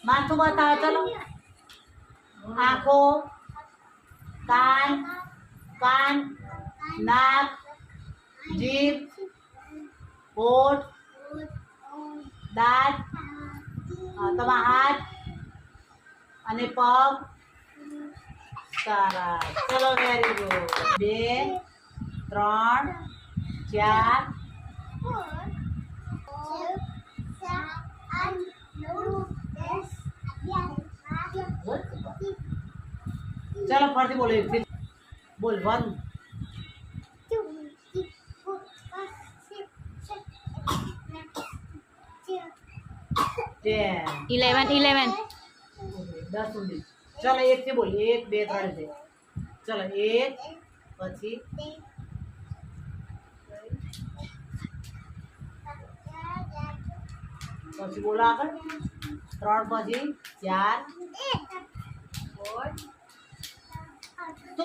माथुं बताओ चलो। आँखों, कान, कान, नाक, जीभ, होठ, दांत, तमा हाथ અને પગ। સરસ, ચલો વેરી ગુડ। 2 3 4 चलो फरती बोलो एक फिर बोल 1 10 11 10 સુધી। चलो एक से बोल 1 2 3 से। चलो 1 પછી પછી બોલો આગળ 3 પછી 4 5 તો